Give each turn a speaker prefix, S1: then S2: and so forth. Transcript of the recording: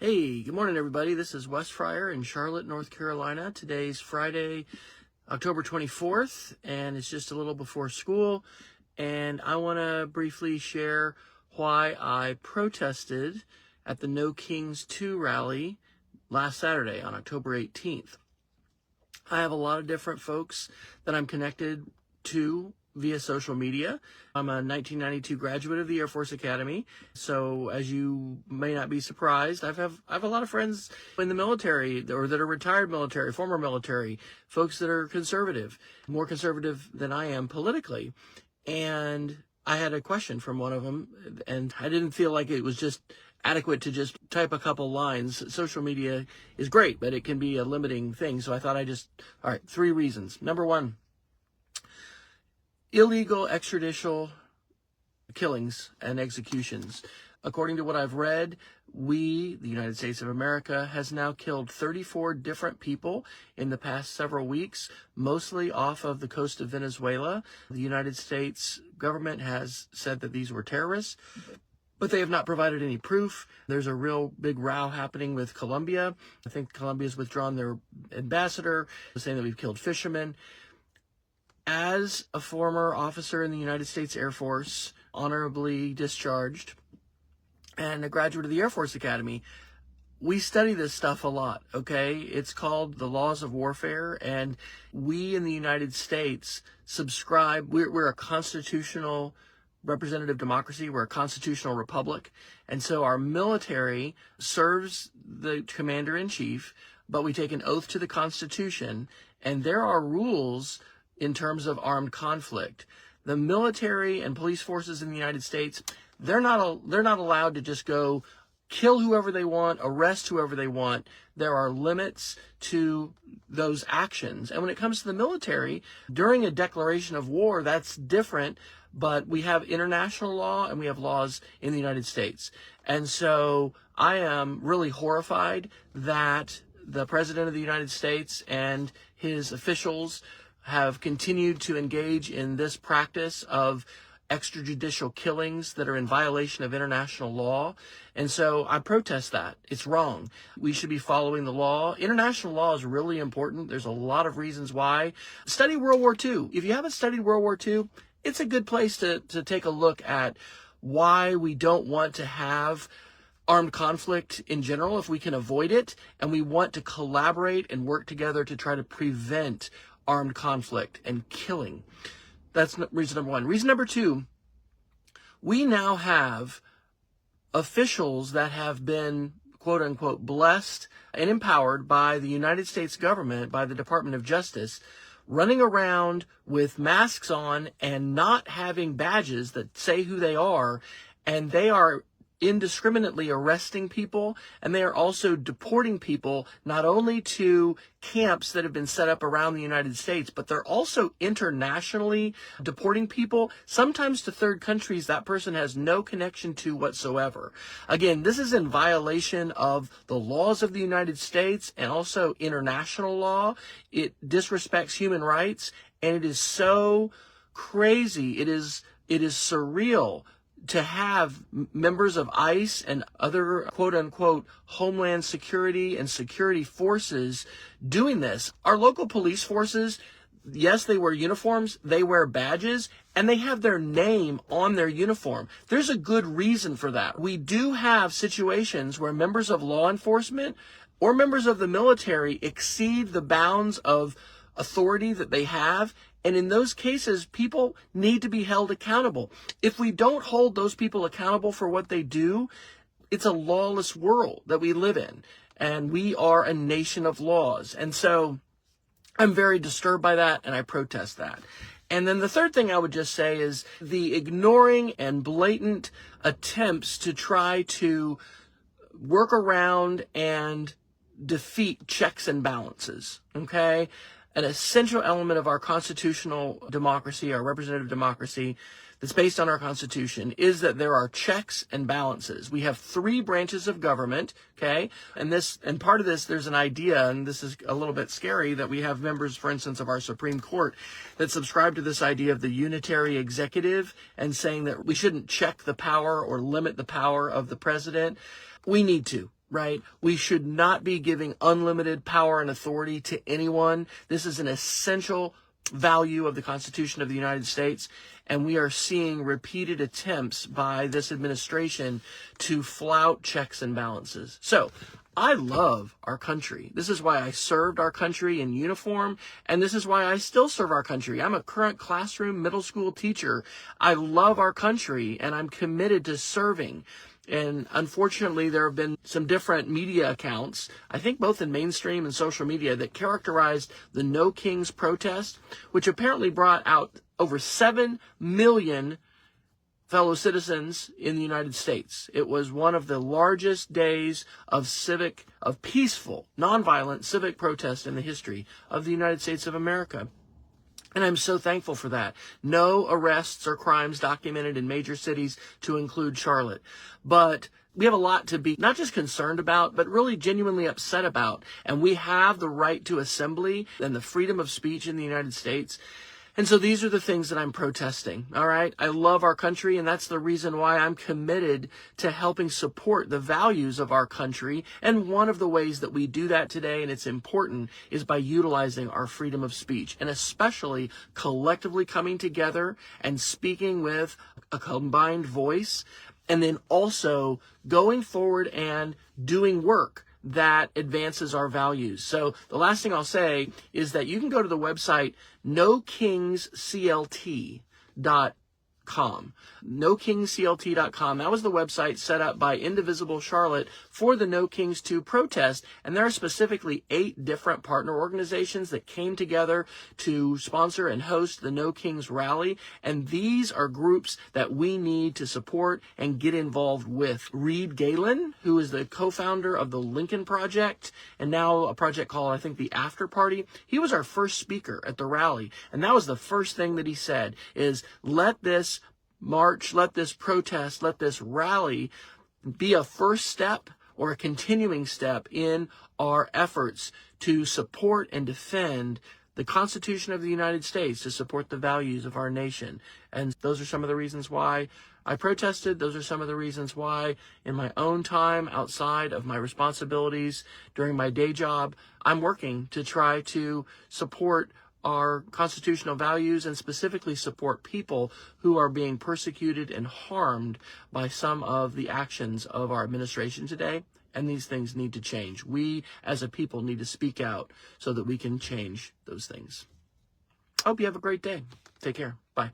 S1: Hey, good morning, everybody. This is Wes Fryer in Charlotte, North Carolina. Today's Friday, October 24th, and it's just a little before school. And I want to briefly share why I protested at the No Kings 2 rally last Saturday on October 18th. I have a lot of different folks that I'm connected to via social media. I'm a 1992 graduate of the Air Force Academy. So as you may not be surprised, I have a lot of friends in the military or that are retired military, former military, folks that are conservative, more conservative than I am politically. And I had a question from one of them, and I didn't feel like it was just adequate to just type a couple lines. Social media is great, but it can be a limiting thing. So I thought all right, 3 reasons. Number 1, illegal extrajudicial killings and executions. According to what I've read, the United States of America, has now killed 34 different people in the past several weeks, mostly off of the coast of Venezuela. The United States government has said that these were terrorists, but they have not provided any proof. There's a real big row happening with Colombia. I think Colombia's withdrawn their ambassador, saying that we've killed fishermen. As a former officer in the United States Air Force, honorably discharged, and a graduate of the Air Force Academy, we study this stuff a lot, okay? It's called the laws of warfare, and we in the United States we're a constitutional representative democracy. We're a constitutional republic. And so our military serves the commander-in-chief, but we take an oath to the Constitution, and there are rules in terms of armed conflict. The military and police forces in the United States, they're not allowed to just go kill whoever they want, arrest whoever they want. There are limits to those actions. And when it comes to the military, during a declaration of war, that's different, but we have international law and we have laws in the United States. And so I am really horrified that the President of the United States and his officials have continued to engage in this practice of extrajudicial killings that are in violation of international law. And so I protest that. It's wrong. We should be following the law. International law is really important. There's a lot of reasons why. Study World War II. If you haven't studied World War II, it's a good place to take a look at why we don't want to have armed conflict in general if we can avoid it, and we want to collaborate and work together to try to prevent armed conflict and killing. That's reason number 1. Reason number 2, we now have officials that have been, quote unquote, blessed and empowered by the United States government, by the Department of Justice, running around with masks on and not having badges that say who they are, and they are indiscriminately arresting people, and they are also deporting people not only to camps that have been set up around the United States, but they're also internationally deporting people, sometimes to third countries that person has no connection to whatsoever. Again, this is in violation of the laws of the United States and also international law. It disrespects human rights, and it is so crazy. It is surreal to have members of ICE and other quote-unquote Homeland Security and security forces doing this. Our local police forces, yes, they wear uniforms, they wear badges, and they have their name on their uniform. There's a good reason for that. We do have situations where members of law enforcement or members of the military exceed the bounds of authority that they have. And in those cases, people need to be held accountable. If we don't hold those people accountable for what they do, it's a lawless world that we live in. And we are a nation of laws. And so I'm very disturbed by that, and I protest that. And then the third thing I would just say is the ignoring and blatant attempts to try to work around and defeat checks and balances, okay? An essential element of our constitutional democracy, our representative democracy, that's based on our Constitution, is that there are checks and balances. We have 3 branches of government, okay? And part of this, there's an idea, and this is a little bit scary, that we have members, for instance, of our Supreme Court that subscribe to this idea of the unitary executive and saying that we shouldn't check the power or limit the power of the president. We need to. right? We should not be giving unlimited power and authority to anyone. This is an essential value of the Constitution of the United States, and we are seeing repeated attempts by this administration to flout checks and balances. So, I love our country. This is why I served our country in uniform, and this is why I still serve our country. I'm a current classroom middle school teacher. I love our country, and I'm committed to serving. And unfortunately, there have been some different media accounts, I think both in mainstream and social media, that characterized the No Kings protest, which apparently brought out over 7 million fellow citizens in the United States. It was one of the largest days of peaceful, nonviolent civic protest in the history of the United States of America. And I'm so thankful for that. No arrests or crimes documented in major cities, to include Charlotte. But we have a lot to be not just concerned about, but really genuinely upset about. And we have the right to assembly and the freedom of speech in the United States. And so these are the things that I'm protesting, all right? I love our country, and that's the reason why I'm committed to helping support the values of our country. And one of the ways that we do that today, and it's important, is by utilizing our freedom of speech, and especially collectively coming together and speaking with a combined voice, and then also going forward and doing work that advances our values. So the last thing I'll say is that you can go to the website nokingsclt.com. NoKingsCLT.com. That was the website set up by Indivisible Charlotte for the No Kings 2 protest. And there are specifically 8 different partner organizations that came together to sponsor and host the No Kings rally. And these are groups that we need to support and get involved with. Reed Galen, who is the co-founder of the Lincoln Project, and now a project called, I think, the After Party. He was our first speaker at the rally. And that was the first thing that he said is, let this march, let this protest, let this rally be a first step or a continuing step in our efforts to support and defend the Constitution of the United States, to support the values of our nation. And those are some of the reasons why I protested. Those are some of the reasons why, in my own time, outside of my responsibilities during my day job, I'm working to try to support our constitutional values and specifically support people who are being persecuted and harmed by some of the actions of our administration today. And these things need to change. We, as a people, need to speak out so that we can change those things. I hope you have a great day. Take care. Bye.